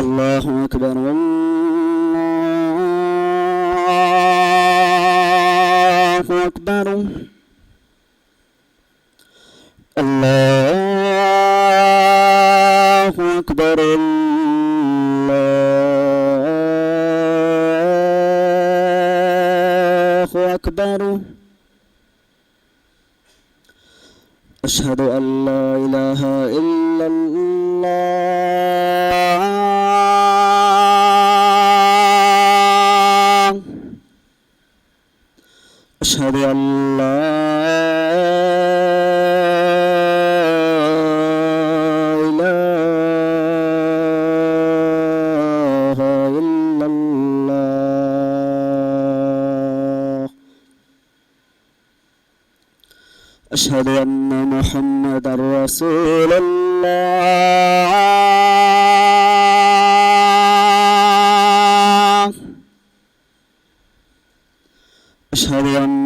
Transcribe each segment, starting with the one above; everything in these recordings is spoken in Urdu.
الله أكبر الله أكبر الله أكبر الله أكبر أشهد أن لا إله إلا الله أشهد أن لا إله إلا الله أشهد أن محمدا رسول الله أشهد أن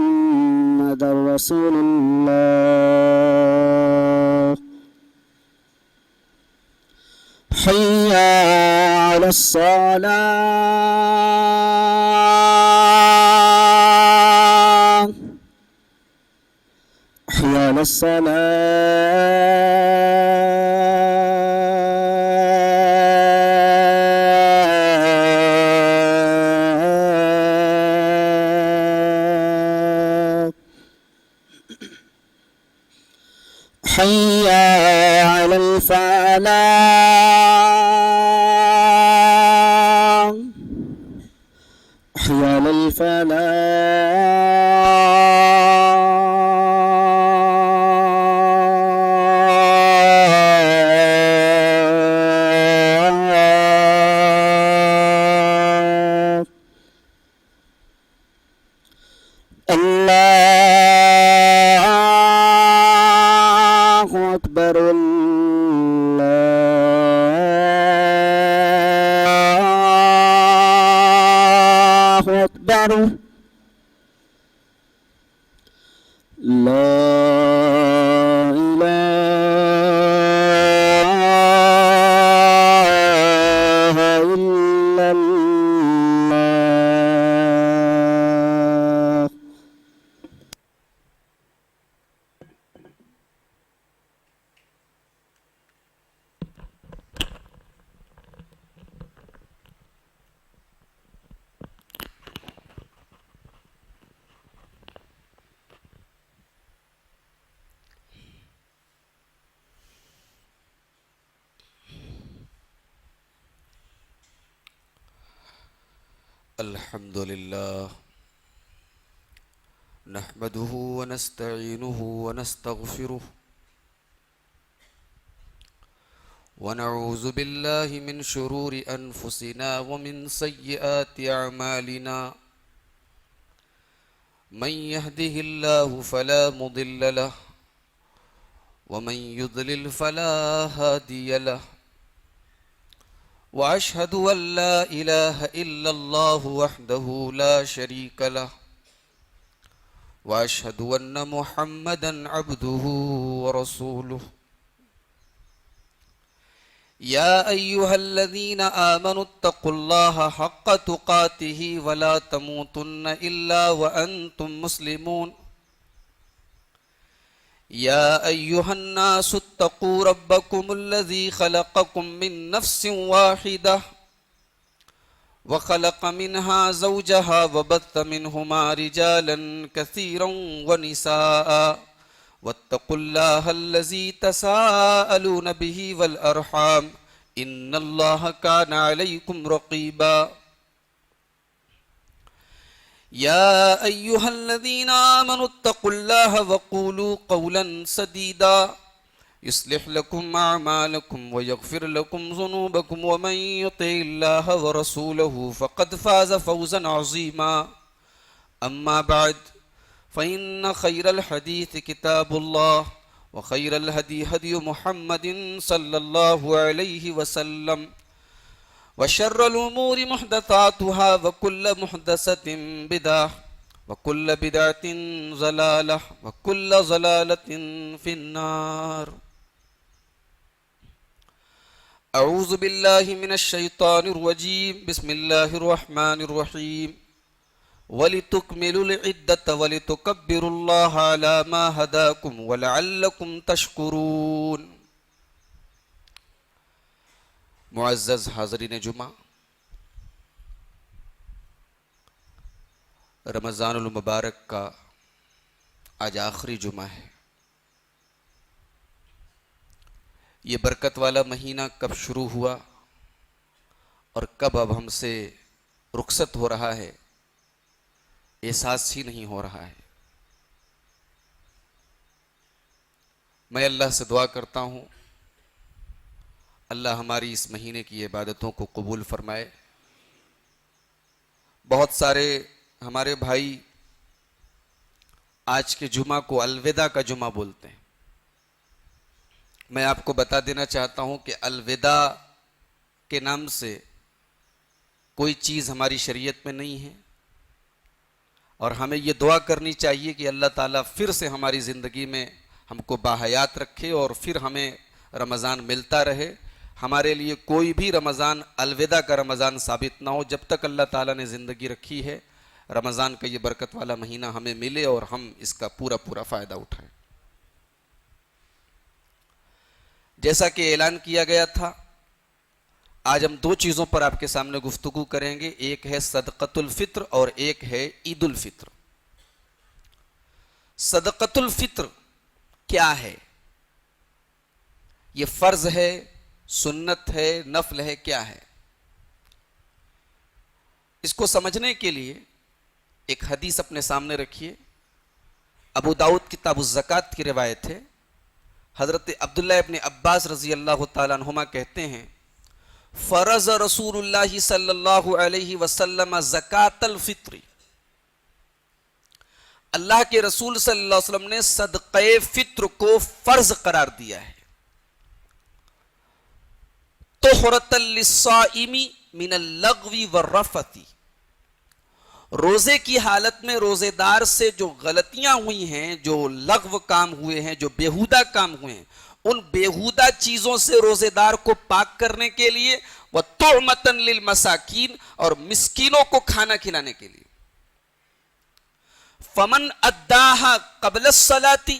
محمدا رسول الله حي على الصلاة حي على الصلاة حي على الفلاح حي على الفلاح الله أكبر الله أكبر لا إله إلا الله الحمد لله نحمده ونستعينه ونستغفره ونعوذ بالله من شرور أنفسنا ومن سيئات أعمالنا من يهده الله فلا مضل له ومن يضلل فلا هادي له وأشهد أن لا إله إلا الله وحده لا شريك له وأشهد أن محمدا عبده ورسوله يا أيها الذين آمنوا اتقوا الله حق تقاته ولا تموتن إلا وأنتم مسلمون يا أيها الناس اتقوا ربكم الذي خلقكم من نفس واحدة وخلق منها زوجها وبث منهما رجالا كثيرا ونساء واتقوا الله الذي تساءلون به والأرحام إن الله كان عليكم رقيبا يا أيها الذين آمنوا اتقوا الله وقولوا قولا سديدا يصلح لكم أعمالكم ويغفر لكم ذنوبكم ومن يطع الله ورسوله فقد فاز فوزا عظيما أما بعد فإن خير الحديث كتاب الله وخير الهدي هدي محمد صلى الله عليه وسلم وشر الأمور محدثاتها وكل محدثة بدعة وكل بدعة ضلالة وكل ضلالة في النار. أعوذ بالله من الشيطان الرجيم. بسم الله الرحمن الرحيم. وَلِتُكْمِلُوا الْعِدَّةَ وَلِتُكَبِّرُوا اللَّهَ عَلَى مَا هَدَاكُمْ وَلَعَلَّكُمْ تَشْكُرُونَ. معزز حاضرین جمعہ، رمضان المبارک کا آج آخری جمعہ ہے. یہ برکت والا مہینہ کب شروع ہوا اور کب اب ہم سے رخصت ہو رہا ہے، احساس ہی نہیں ہو رہا ہے. میں اللہ سے دعا کرتا ہوں اللہ ہماری اس مہینے کی عبادتوں کو قبول فرمائے. بہت سارے ہمارے بھائی آج کے جمعہ کو الوداع کا جمعہ بولتے ہیں. میں آپ کو بتا دینا چاہتا ہوں کہ الوداع کے نام سے کوئی چیز ہماری شریعت میں نہیں ہے، اور ہمیں یہ دعا کرنی چاہیے کہ اللہ تعالیٰ پھر سے ہماری زندگی میں ہم کو باحیات رکھے اور پھر ہمیں رمضان ملتا رہے. ہمارے لیے کوئی بھی رمضان الوداع کا رمضان ثابت نہ ہو. جب تک اللہ تعالیٰ نے زندگی رکھی ہے رمضان کا یہ برکت والا مہینہ ہمیں ملے اور ہم اس کا پورا فائدہ اٹھائیں. جیسا کہ اعلان کیا گیا تھا، آج ہم دو چیزوں پر آپ کے سامنے گفتگو کریں گے. ایک ہے صدقۃ الفطر اور ایک ہے عید الفطر. صدقۃ الفطر کیا ہے؟ یہ فرض ہے، سنت ہے، نفل ہے، کیا ہے؟ اس کو سمجھنے کے لیے ایک حدیث اپنے سامنے رکھیے. ابو داؤد کتاب الزکوٰۃ کی روایت ہے. حضرت عبداللہ ابن عباس رضی اللہ تعالیٰ عنہما کہتے ہیں فرض رسول اللہ صلی اللہ علیہ وسلم زکوٰۃ الفطر. اللہ کے رسول صلی اللہ علیہ وسلم نے صدقہ فطر کو فرض قرار دیا ہے. طہرۃ للصائم من اللغو والرفث. روزے کی حالت میں روزے دار سے جو غلطیاں ہوئی ہیں، جو لغو کام ہوئے ہیں، جو بیہودہ کام ہوئے ہیں، ان بیہودہ چیزوں سے روزے دار کو پاک کرنے کے لیے، وَطُعْمَةً لِلْمَسَاكِينَ، اور مسکینوں کو کھانا کھلانے کے لیے. فَمَنْ أَدَّاهَا قَبْلَ الصَّلَاةِ،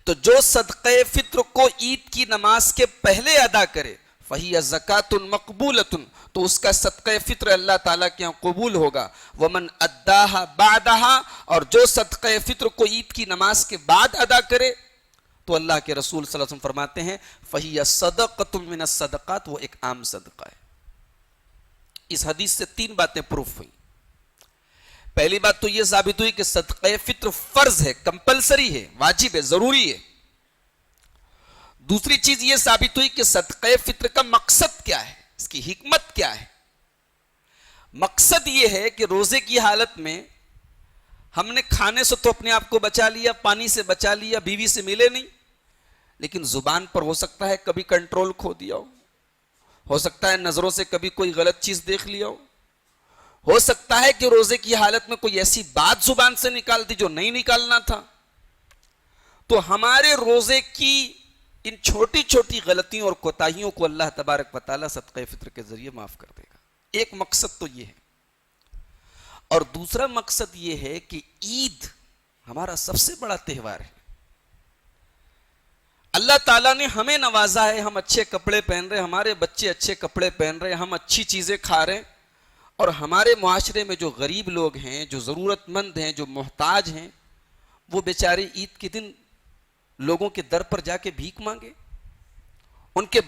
تو جو صدقہ فطر کو عید کی نماز کے پہلے ادا کرے، فَهِيَ زَكَاةٌ مَقْبُولَةٌ، تو اس کا صدقہ فطر اللہ تعالیٰ کے یہاں قبول ہوگا. وَمَنْ أَدَّاهَا بَعْدَهَا، اور جو صدقہ فطر کو عید کی نماز کے بعد ادا کرے تو اللہ کے رسول صلی اللہ علیہ وسلم فرماتے ہیں فَهِيَ صَدَقَةٌ مِّنَ الصَّدَقَاتِ، وہ ایک عام صدقہ ہے. اس حدیث سے تین باتیں پروف ہوئیں. پہلی بات تو یہ ثابت ہوئی کہ صدقہ فطر فرض ہے، کمپلسری ہے، واجب ہے، ضروری ہے. دوسری چیز یہ ثابت ہوئی کہ صدقہ فطر کا مقصد کیا ہے، اس کی حکمت کیا ہے. مقصد یہ ہے کہ روزے کی حالت میں ہم نے کھانے سے تو اپنے آپ کو بچا لیا، پانی سے بچا لیا، بیوی سے ملے نہیں، لیکن زبان پر ہو سکتا ہے کبھی کنٹرول کھو دیا ہو سکتا ہے نظروں سے کبھی کوئی غلط چیز دیکھ لیا ہو سکتا ہے کہ روزے کی حالت میں کوئی ایسی بات زبان سے نکال دی جو نہیں نکالنا تھا. تو ہمارے روزے کی ان چھوٹی چھوٹی غلطیوں اور کوتاہیوں کو اللہ تبارک و تعالیٰ صدقہ فطر کے ذریعے معاف کر دے گا. ایک مقصد تو یہ ہے. اور دوسرا مقصد یہ ہے کہ عید ہمارا سب سے بڑا تہوار ہے. اللہ تعالیٰ نے ہمیں نوازا ہے، ہم اچھے کپڑے پہن رہے، ہمارے بچے اچھے کپڑے پہن رہے، ہم اچھی چیزیں کھا رہے، اور ہمارے معاشرے میں جو غریب لوگ ہیں، جو ضرورت مند ہیں، جو محتاج ہیں، وہ بیچارے عید کے دن لوگوں کے در پر جا کے بھیک مانگے. ان کے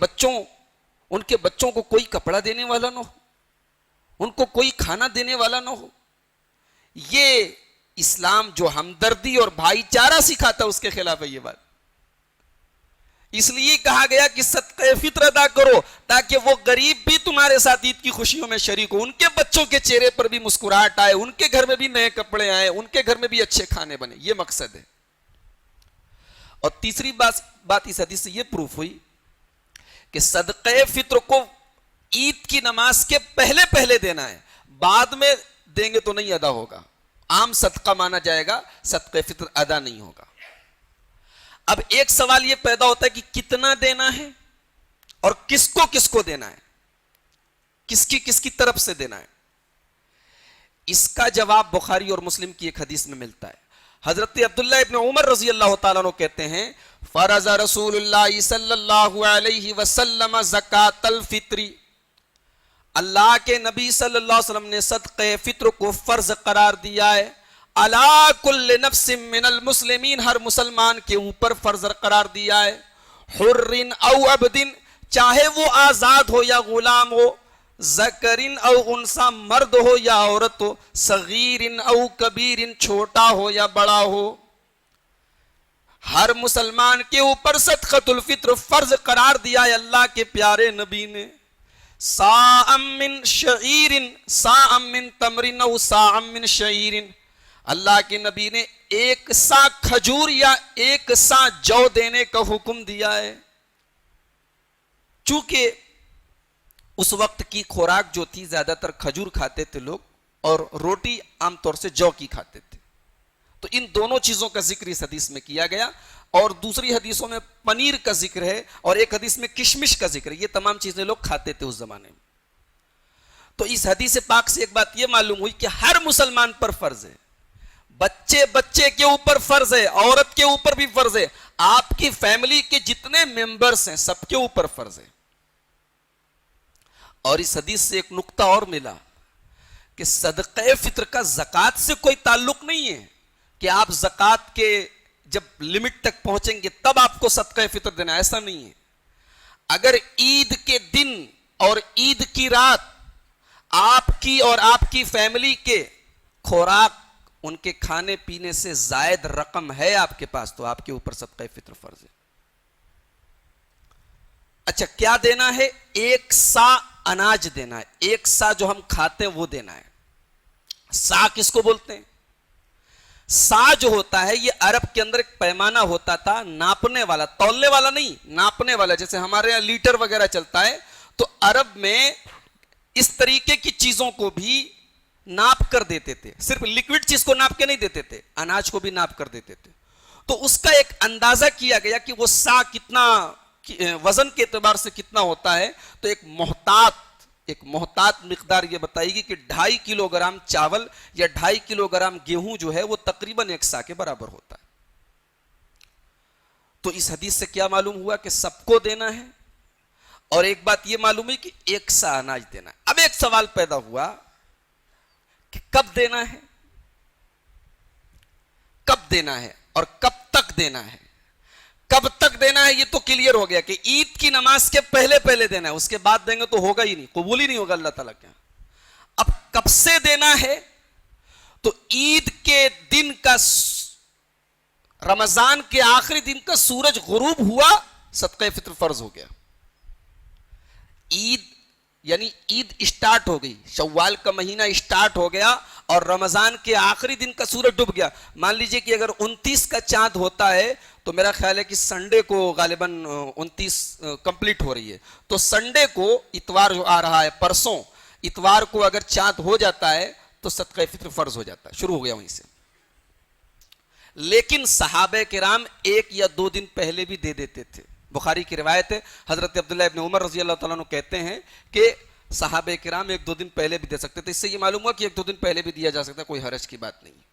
بچوں کو کوئی کپڑا دینے والا نہ ہو، ان کو کوئی کھانا دینے والا نہ ہو. یہ اسلام جو ہمدردی اور بھائی چارہ سکھاتا ہے اس کے خلاف ہے یہ بات. اس لیے کہا گیا کہ صدقہ فطر ادا کرو تاکہ وہ غریب بھی تمہارے ساتھ عید کی خوشیوں میں شریک ہو، ان کے بچوں کے چہرے پر بھی مسکراہٹ آئے، ان کے گھر میں بھی نئے کپڑے آئے، ان کے گھر میں بھی اچھے کھانے بنے. یہ مقصد ہے. اور تیسری بات اس حدیث سے یہ پروف ہوئی کہ صدقہ فطر کو عید کی نماز کے پہلے دینا ہے، بعد میں دیں گے تو نہیں ادا ہوگا. عام صدقہ مانا جائے گا، صدقہ فطر ادا نہیں ہوگا۔ اب ایک سوال یہ پیدا ہوتا ہے کہ کتنا دینا ہے اور کس کو دینا ہے، کس کی طرف سے دینا ہے۔ اس کا جواب بخاری اور مسلم کی ایک حدیث میں ملتا ہے۔ حضرت عبداللہ ابن عمر رضی اللہ تعالیٰ عنہ کہتے ہیں فرض رسول اللہ صلی اللہ علیہ وسلم زکوٰۃ الفطر، اللہ کے نبی صلی اللہ علیہ وسلم نے صدقہ فطر کو فرض قرار دیا ہے، علی کل نفس من المسلمین، ہر مسلمان کے اوپر فرض قرار دیا ہے، حر او عبد، چاہے وہ آزاد ہو یا غلام ہو، ذکر او انثی، مرد ہو یا عورت ہو، صغیر او کبیر، چھوٹا ہو یا بڑا ہو، ہر مسلمان کے اوپر صدقۃ الفطر فرض قرار دیا ہے اللہ کے پیارے نبی نے۔ صاع من شعیر، صاع من تمر او صاع من شعیر، اللہ کے نبی نے ایک سا کھجور یا ایک سا جو دینے کا حکم دیا ہے۔ چونکہ اس وقت کی خوراک جو تھی زیادہ تر کھجور کھاتے تھے لوگ، اور روٹی عام طور سے جو کی کھاتے تھے، تو ان دونوں چیزوں کا ذکر اس حدیث میں کیا گیا، اور دوسری حدیثوں میں پنیر کا ذکر ہے اور ایک حدیث میں کشمش کا ذکر ہے۔ یہ تمام چیزیں لوگ کھاتے تھے اس زمانے میں۔ تو اس حدیث پاک سے ایک بات یہ معلوم ہوئی کہ ہر مسلمان پر فرض ہے، بچے کے اوپر فرض ہے، عورت کے اوپر بھی فرض ہے، آپ کی فیملی کے جتنے ممبرز ہیں سب کے اوپر فرض ہے۔ اور اس حدیث سے ایک نقطہ اور ملا کہ صدقہ فطر کا زکوٰۃ سے کوئی تعلق نہیں ہے کہ آپ زکوٰۃ کے جب لمٹ تک پہنچیں گے تب آپ کو صدقہ فطر دینا، ایسا نہیں ہے۔ اگر عید کے دن اور عید کی رات آپ کی اور آپ کی فیملی کے خوراک، ان کے کھانے پینے سے زائد رقم ہے آپ کے پاس، تو آپ کے اوپر صدقہ فطر فرض ہے۔ اچھا، کیا دینا ہے؟ ایک سا اناج دینا ہے، ایک سا جو ہم کھاتے ہیں وہ دینا ہے۔ سا کس کو بولتے ہیں؟ سا جو ہوتا ہے یہ عرب کے اندر ایک پیمانہ ہوتا تھا، ناپنے والا، تولنے والا نہیں، ناپنے والا۔ جیسے ہمارے یہاں لیٹر وغیرہ چلتا ہے، تو عرب میں اس طریقے کی چیزوں کو بھی ناپ کر دیتے تھے، صرف لکوڈ چیز کو ناپ کے نہیں دیتے تھے، اناج کو بھی ناپ کر دیتے تھے۔ تو اس کا ایک اندازہ کیا گیا کہ وہ سا کتنا، وزن کے اعتبار سے کتنا ہوتا ہے، تو ایک محتاط مقدار یہ بتائے گی کہ 2.5 کلو گرام چاول یا 2.5 کلو گرام گیہوں جو ہے وہ تقریباً 1 سا کے برابر ہوتا ہے۔ تو اس حدیث سے کیا معلوم ہوا کہ سب کو دینا ہے، اور ایک بات یہ معلوم ہوئی کہ 1 سا اناج دینا ہے۔ اب ایک سوال پیدا ہوا کہ کب دینا ہے، کب دینا ہے اور کب تک دینا ہے۔ کب تک دینا ہے یہ تو کلیئر ہو گیا کہ عید کی نماز کے پہلے دینا ہے، اس کے بعد دیں گے تو ہوگا ہی نہیں، قبول ہی نہیں ہوگا اللہ تعالیٰ کے یہاں۔ اب کب سے دینا ہے؟ تو عید کے دن کا، رمضان کے آخری دن کا سورج غروب ہوا، صدقہ فطر فرض ہو گیا۔ عید یعنی عید اسٹارٹ ہو گئی، شوال کا مہینہ اسٹارٹ ہو گیا اور رمضان کے آخری دن کا سورج ڈوب گیا۔ مان لیجئے کہ اگر 29 کا چاند ہوتا ہے تو میرا خیال ہے کہ سنڈے کو غالباً 29 کمپلیٹ ہو رہی ہے، تو سنڈے کو، اتوار جو آ رہا ہے پرسوں، اتوار کو اگر چاند ہو جاتا ہے تو صدقہ فطر فرض ہو جاتا ہے، شروع ہو گیا وہیں سے۔ لیکن صحابہ کرام 1 یا 2 دن پہلے بھی دے دیتے تھے۔ بخاری کی روایت ہے، حضرت عبداللہ ابن عمر رضی اللہ تعالیٰ عنہ کہتے ہیں کہ صحابہ کرام 1-2 دن پہلے بھی دے سکتے تھے۔ اس سے یہ معلوم ہوا کہ 1-2 دن پہلے بھی دیا جا سکتا ہے، کوئی حرج کی بات نہیں۔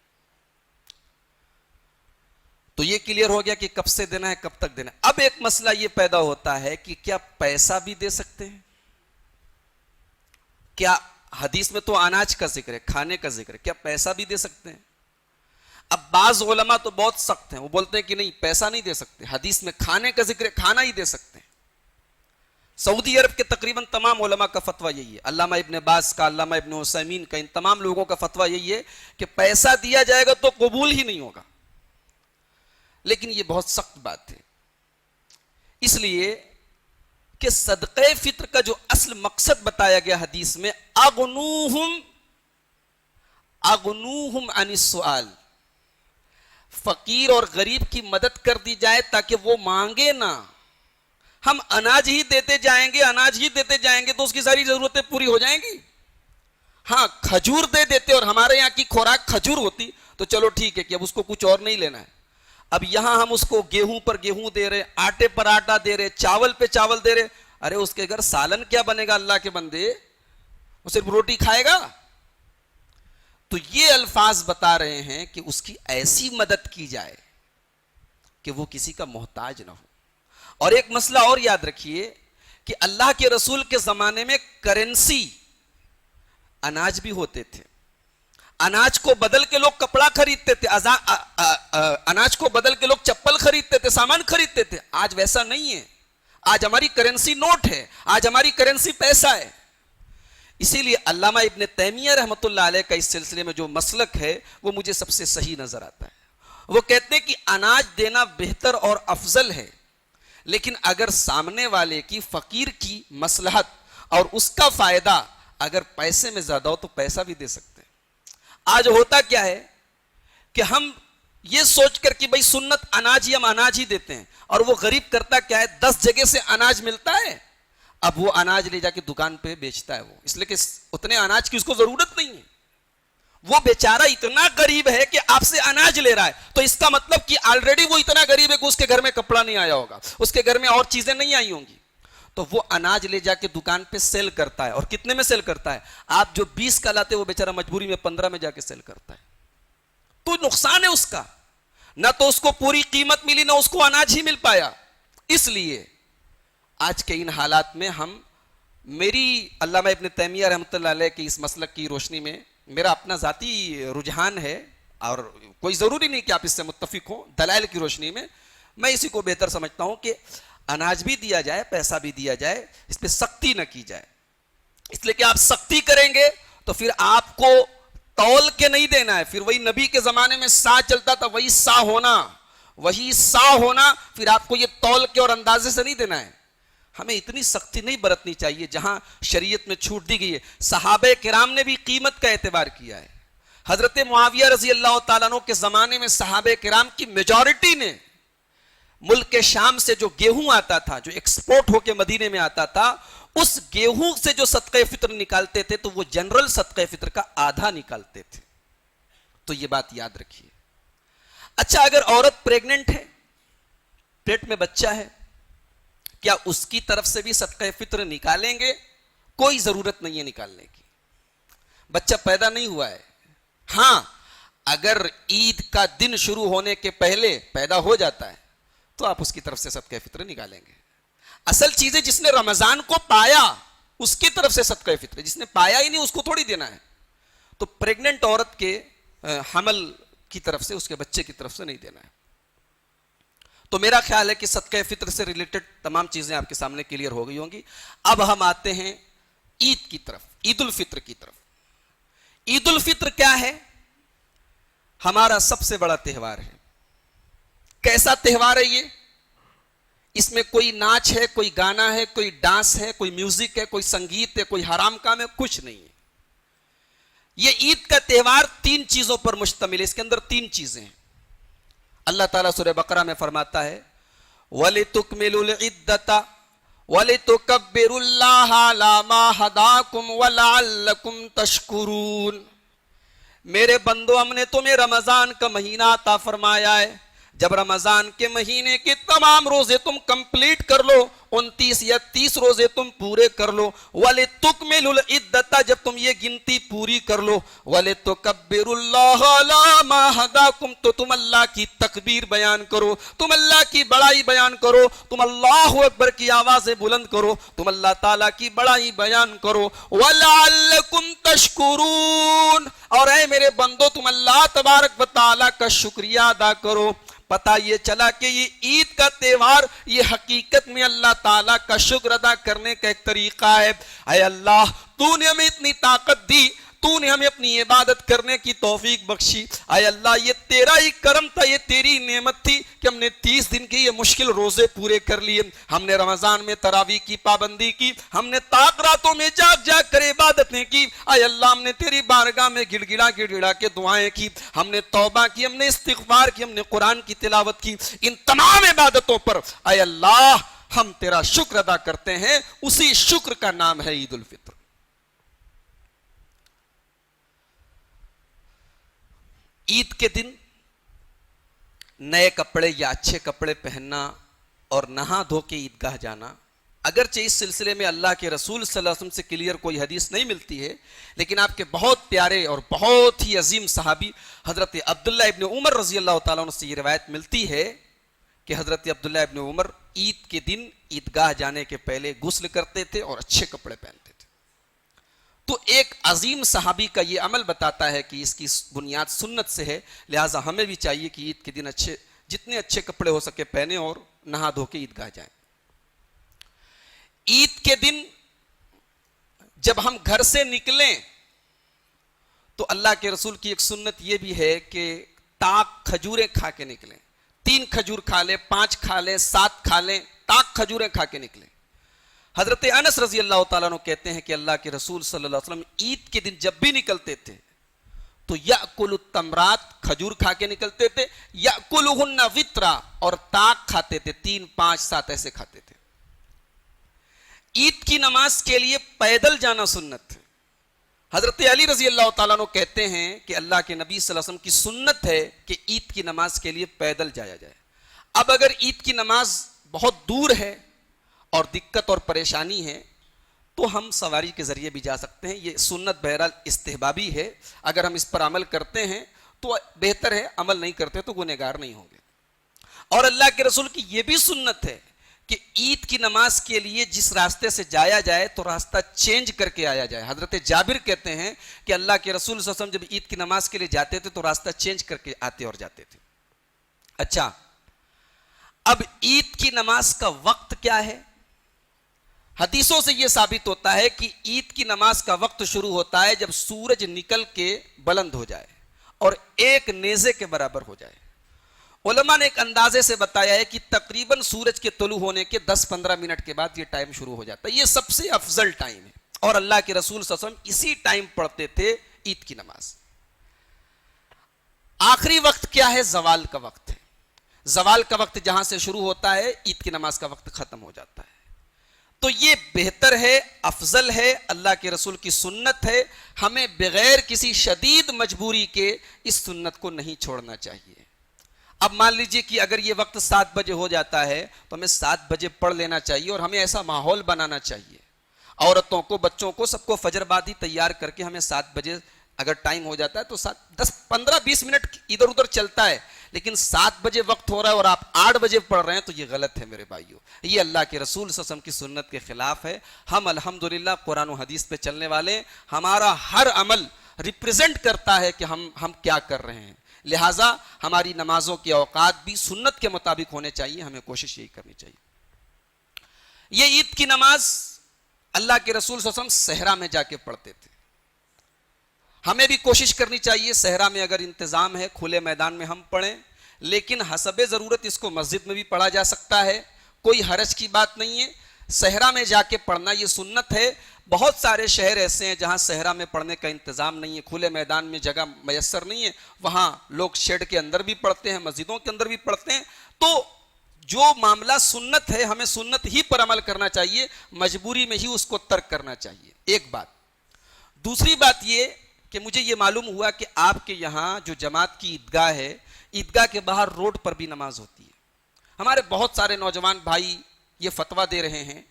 تو یہ کلیئر ہو گیا کہ کب سے دینا ہے، کب تک دینا ہے۔ اب ایک مسئلہ یہ پیدا ہوتا ہے کہ کیا پیسہ بھی دے سکتے ہیں؟ کیا حدیث میں تو اناج کا ذکر ہے، کھانے کا ذکر ہے، کیا پیسہ بھی دے سکتے ہیں؟ اب بعض علماء تو بہت سخت ہیں، وہ بولتے ہیں کہ نہیں، پیسہ نہیں دے سکتے، حدیث میں کھانے کا ذکر ہے، کھانا ہی دے سکتے ہیں۔ سعودی عرب کے تقریباً تمام علماء کا فتویٰ یہی ہے، علامہ ابن باز کا، علامہ ابن عثیمین کا، ان تمام لوگوں کا فتویٰ یہی ہے کہ پیسہ دیا جائے گا تو قبول ہی نہیں ہوگا۔ لیکن یہ بہت سخت بات ہے، اس لیے کہ صدقہ فطر کا جو اصل مقصد بتایا گیا حدیث میں، اغنوہم عن السؤال، فقیر اور غریب کی مدد کر دی جائے تاکہ وہ مانگے نہ۔ ہم اناج ہی دیتے جائیں گے، اناج ہی دیتے جائیں گے تو اس کی ساری ضرورتیں پوری ہو جائیں گی۔ ہاں کھجور دے دیتے اور ہمارے یہاں کی خوراک کھجور ہوتی تو چلو ٹھیک ہے کہ اب اس کو کچھ اور نہیں لینا ہے. اب یہاں ہم اس کو گیہوں پر گیہوں دے رہے, آٹے پر آٹا دے رہے, چاول پہ چاول دے رہے. ارے اس کے گھر سالن کیا بنے گا اللہ کے بندے, وہ صرف روٹی کھائے گا. تو یہ الفاظ بتا رہے ہیں کہ اس کی ایسی مدد کی جائے کہ وہ کسی کا محتاج نہ ہو. اور ایک مسئلہ اور یاد رکھیے کہ اللہ کے رسول کے زمانے میں کرنسی اناج بھی ہوتے تھے. اناج کو بدل کے لوگ کپڑا خریدتے تھے, اناج کو بدل کے لوگ چپل خریدتے تھے, سامان خریدتے تھے. آج ویسا نہیں ہے. آج ہماری کرنسی نوٹ ہے, آج ہماری کرنسی پیسہ ہے. اسی لیے علامہ ابن تیمیہ رحمۃ اللہ علیہ کا اس سلسلے میں جو مسلک ہے وہ مجھے سب سے صحیح نظر آتا ہے. وہ کہتے ہیں کہ اناج دینا بہتر اور افضل ہے, لیکن اگر سامنے والے کی فقیر کی مصلحت اور اس کا فائدہ اگر پیسے میں زیادہ ہو تو پیسہ بھی دے سکتے ہیں. آج ہوتا کیا ہے کہ ہم یہ سوچ کر کہ بھئی سنت اناج ہی, ہم اناج ہی دیتے ہیں, اور وہ غریب کرتا کیا ہے 10 جگہ سے اناج ملتا ہے, اب وہ اناج لے جا کے دکان پہ بیچتا ہے. وہ اس لیے کہ اتنے اناج کی اس کو ضرورت نہیں ہے. وہ بیچارہ اتنا غریب ہے کہ آپ سے اناج لے رہا ہے, تو اس کا مطلب کہ آلریڈی وہ اتنا غریب ہے کہ اس کے گھر میں کپڑا نہیں آیا ہوگا, اس کے گھر میں اور چیزیں نہیں آئی ہوں گی. تو وہ اناج لے جا کے دکان پہ سیل کرتا ہے. اور کتنے میں سیل کرتا ہے؟ آپ جو 20 کا لاتے وہ بیچارہ مجبوری میں 15 میں جا کے سیل کرتا ہے. تو نقصان ہے اس کا, نہ تو اس کو پوری قیمت ملی, نہ اس کو اناج ہی مل پایا. اس لیے آج کے ان حالات میں ہم, میری علامہ ابن تیمیہ رحمۃ اللہ علیہ کی اس مسلک کی روشنی میں میرا اپنا ذاتی رجحان ہے, اور کوئی ضروری نہیں کہ آپ اس سے متفق ہوں, دلائل کی روشنی میں میں اسی کو بہتر سمجھتا ہوں کہ اناج بھی دیا جائے, پیسہ بھی دیا جائے, اس پہ سختی نہ کی جائے. اس لیے کہ آپ سختی کریں گے تو پھر آپ کو تول کے نہیں دینا ہے. پھر وہی نبی کے زمانے میں سا چلتا تھا, وہی سا ہونا, پھر آپ کو یہ تول کے اور اندازے سے نہیں دینا ہے. ہمیں اتنی سختی نہیں برتنی چاہیے جہاں شریعت میں چھوٹ دی گئی ہے. صحابہ کرام نے بھی قیمت کا اعتبار کیا ہے. حضرت معاویہ رضی اللہ تعالیٰ عنہ کے زمانے میں صحابہ کرام کی میجورٹی نے ملک کے شام سے جو گیہوں آتا تھا, جو ایکسپورٹ ہو کے مدینے میں آتا تھا, اس گیہوں سے جو صدقہ فطر نکالتے تھے تو وہ جنرل صدقہ فطر کا آدھا نکالتے تھے. تو یہ بات یاد رکھیے. اچھا, اگر عورت پریگننٹ ہے, پیٹ میں بچہ ہے, کیا اس کی طرف سے بھی صدقہ فطر نکالیں گے؟ کوئی ضرورت نہیں ہے نکالنے کی, بچہ پیدا نہیں ہوا ہے. ہاں, اگر عید کا دن شروع ہونے کے پہلے پیدا ہو جاتا ہے تو آپ اس کی طرف سے صدقہ فطر نکالیں گے. اصل چیز ہے جس نے رمضان کو پایا اس کی طرف سے صدقہ فطر, جس نے پایا ہی نہیں اس کو تھوڑی دینا ہے. تو پریگننٹ عورت کے حمل کی طرف سے, اس کے بچے کی طرف سے نہیں دینا ہے. تو میرا خیال ہے کہ صدقہ فطر سے ریلیٹڈ تمام چیزیں آپ کے سامنے کلیئر ہو گئی ہوں گی. اب ہم آتے ہیں عید کی طرف, عید الفطر کی طرف. عید الفطر کیا ہے؟ ہمارا سب سے بڑا تہوار ہے. کیسا تہوار ہے یہ؟ اس میں کوئی ناچ ہے, کوئی گانا ہے, کوئی ڈانس ہے, کوئی میوزک ہے, کوئی سنگیت ہے, کوئی حرام کام ہے, کچھ نہیں ہے. یہ عید کا تہوار 3 چیزوں پر مشتمل ہے. اس کے اندر 3 چیزیں ہیں. اللہ تعالیٰ سورہ بقرہ میں فرماتا ہے وَلِتُكْمِلُوا الْعِدَّةَ وَلِتُكَبِّرُوا اللَّهَ عَلَى مَا هَدَاكُمْ وَلَعَلَّكُمْ تَشْكُرُونَ. میرے بندو, ہم نے تمہیں رمضان کا مہینہ عطا فرمایا ہے. جب رمضان کے مہینے کے تمام روزے تم کمپلیٹ کر لو, 29 یا 30 روزے تم پورے کر لو, وَلِتُكْمِلُوا الْعِدَّةَ, جب تم یہ گنتی پوری کر لو, وَلِتُكَبِّرُوا اللَّهَ عَلَى مَا هَدَاكُمْ, تو تم اللہ کی تکبیر بیان کرو, تم اللہ کی بڑائی بیان کرو, تم اللہ اکبر کی آوازیں بلند کرو, تم اللہ تعالیٰ کی بڑائی بیان کرو. وَلَعَلَّكُمْ تَشْكُرُونَ, اور اے میرے بندو تم اللہ تبارک و تعالیٰ کا شکریہ ادا کرو. پتہ یہ چلا کہ یہ عید کا تہوار یہ حقیقت میں اللہ تعالیٰ کا شکر ادا کرنے کا ایک طریقہ ہے. اے اللہ, تو نے ہمیں اتنی طاقت دی, تو نے ہمیں اپنی عبادت کرنے کی توفیق بخشی. اے اللہ, یہ تیرا ہی کرم تھا, یہ تیری نعمت تھی کہ ہم نے 30 دن کے یہ مشکل روزے پورے کر لیے. ہم نے رمضان میں تراویح کی پابندی کی, ہم نے طاق راتوں میں جاگ جاگ کر عبادتیں کی. اے اللہ, ہم نے تیری بارگاہ میں گڑ گڑا کے دعائیں کی, ہم نے توبہ کی, ہم نے استغفار کی, ہم نے قرآن کی تلاوت کی. ان تمام عبادتوں پر اے اللہ ہم تیرا شکر ادا کرتے ہیں. اسی شکر کا نام ہے عید الفطر. عید کے دن نئے کپڑے یا اچھے کپڑے پہننا اور نہا دھو کے عیدگاہ جانا، اگرچہ اس سلسلے میں اللہ کے رسول صلی اللہ علیہ وسلم سے کلیئر کوئی حدیث نہیں ملتی ہے، لیکن آپ کے بہت پیارے اور بہت ہی عظیم صحابی حضرت عبداللہ ابن عمر رضی اللہ تعالیٰ عنہ سے یہ روایت ملتی ہے کہ حضرت عبداللہ ابن عمر عید کے دن عیدگاہ جانے کے پہلے غسل کرتے تھے اور اچھے کپڑے پہنتے تھے۔ تو ایک عظیم صحابی کا یہ عمل بتاتا ہے کہ اس کی بنیاد سنت سے ہے، لہٰذا ہمیں بھی چاہیے کہ عید کے دن جتنے اچھے کپڑے ہو سکے پہنے اور نہا دھو کے عیدگاہ جائیں۔ عید کے دن جب ہم گھر سے نکلیں تو اللہ کے رسول کی ایک سنت یہ بھی ہے کہ تاک کھجوریں کھا کے نکلیں، 3 کھجور کھا لیں، 5 کھا لیں، 7 کھا لیں، تاک کھجوریں کھا کے نکلیں۔ حضرت انس رضی اللہ تعالیٰ عنہ کہتے ہیں کہ اللہ کے رسول صلی اللہ علیہ وسلم عید کے دن جب بھی نکلتے تھے تو یأکل التمرات، کھجور کھا کے نکلتے تھے، یأکلہن وطرا، اور تاک کھاتے تھے، 3 5 7 ایسے کھاتے تھے۔ عید کی نماز کے لیے پیدل جانا سنت ہے۔ حضرت علی رضی اللہ تعالیٰ عنہ کہتے ہیں کہ اللہ کے نبی صلی اللہ علیہ وسلم کی سنت ہے کہ عید کی نماز کے لیے پیدل جایا جائے۔ اب اگر عید کی نماز بہت دور ہے اور دقت اور پریشانی ہے تو ہم سواری کے ذریعے بھی جا سکتے ہیں، یہ سنت بہرحال استحبابی ہے، اگر ہم اس پر عمل کرتے ہیں تو بہتر ہے، عمل نہیں کرتے تو گنہگار نہیں ہوں گے۔ اور اللہ کے رسول کی یہ بھی سنت ہے کہ عید کی نماز کے لیے جس راستے سے جایا جائے تو راستہ چینج کر کے آیا جائے۔ حضرت جابر کہتے ہیں کہ اللہ کے رسول صلی اللہ علیہ وسلم جب عید کی نماز کے لیے جاتے تھے تو راستہ چینج کر کے آتے اور جاتے تھے۔ اچھا، اب عید کی نماز کا وقت کیا ہے؟ حدیثوں سے یہ ثابت ہوتا ہے کہ عید کی نماز کا وقت شروع ہوتا ہے جب سورج نکل کے بلند ہو جائے اور 1 نیزے کے برابر ہو جائے۔ علماء نے ایک اندازے سے بتایا ہے کہ تقریباً سورج کے طلوع ہونے کے 10-15 منٹ کے بعد یہ ٹائم شروع ہو جاتا ہے، یہ سب سے افضل ٹائم ہے، اور اللہ کے رسول صلی اللہ علیہ وسلم اسی ٹائم پڑھتے تھے عید کی نماز۔ آخری وقت کیا ہے؟ زوال کا وقت ہے۔ زوال کا وقت جہاں سے شروع ہوتا ہے عید کی نماز کا وقت ختم ہو جاتا ہے۔ تو یہ بہتر ہے، افضل ہے، اللہ کے رسول کی سنت ہے، ہمیں بغیر کسی شدید مجبوری کے اس سنت کو نہیں چھوڑنا چاہیے۔ اب مان لیجئے کہ اگر یہ وقت 7 بجے ہو جاتا ہے تو ہمیں 7 بجے پڑھ لینا چاہیے، اور ہمیں ایسا ماحول بنانا چاہیے، عورتوں کو، بچوں کو، سب کو فجر بعد ہی تیار کر کے ہمیں 7 بجے اگر ٹائم ہو جاتا ہے تو 10-15-20 منٹ ادھر ادھر چلتا ہے، لیکن 7 بجے وقت ہو رہا ہے اور آپ 8 بجے پڑھ رہے ہیں تو یہ غلط ہے میرے بھائیوں، یہ اللہ کے رسول صلی اللہ علیہ وسلم کی سنت کے خلاف ہے۔ ہم الحمدللہ قرآن و حدیث پہ چلنے والے ہیں، ہمارا ہر عمل ریپریزنٹ کرتا ہے کہ ہم کیا کر رہے ہیں، لہٰذا ہماری نمازوں کے اوقات بھی سنت کے مطابق ہونے چاہیے، ہمیں کوشش یہی کرنی چاہیے۔ یہ عید کی نماز اللہ کے رسول صلی اللہ علیہ وسلم صحرا میں جا کے پڑھتے تھے، ہمیں بھی کوشش کرنی چاہیے صحرا میں اگر انتظام ہے کھلے میدان میں ہم پڑھیں، لیکن حسب ضرورت اس کو مسجد میں بھی پڑھا جا سکتا ہے، کوئی حرج کی بات نہیں ہے۔ صحرا میں جا کے پڑھنا یہ سنت ہے۔ بہت سارے شہر ایسے ہیں جہاں صحرا میں پڑھنے کا انتظام نہیں ہے، کھلے میدان میں جگہ میسر نہیں ہے، وہاں لوگ شیڈ کے اندر بھی پڑھتے ہیں، مسجدوں کے اندر بھی پڑھتے ہیں۔ تو جو معاملہ سنت ہے ہمیں سنت ہی پر عمل کرنا چاہیے، مجبوری میں ہی اس کو ترک کرنا چاہیے، ایک بات۔ دوسری بات یہ کہ مجھے یہ معلوم ہوا کہ آپ کے یہاں جو جماعت کی عیدگاہ ہے، عیدگاہ کے باہر روڈ پر بھی نماز ہوتی ہے۔ ہمارے بہت سارے نوجوان بھائی یہ فتویٰ دے رہے ہیں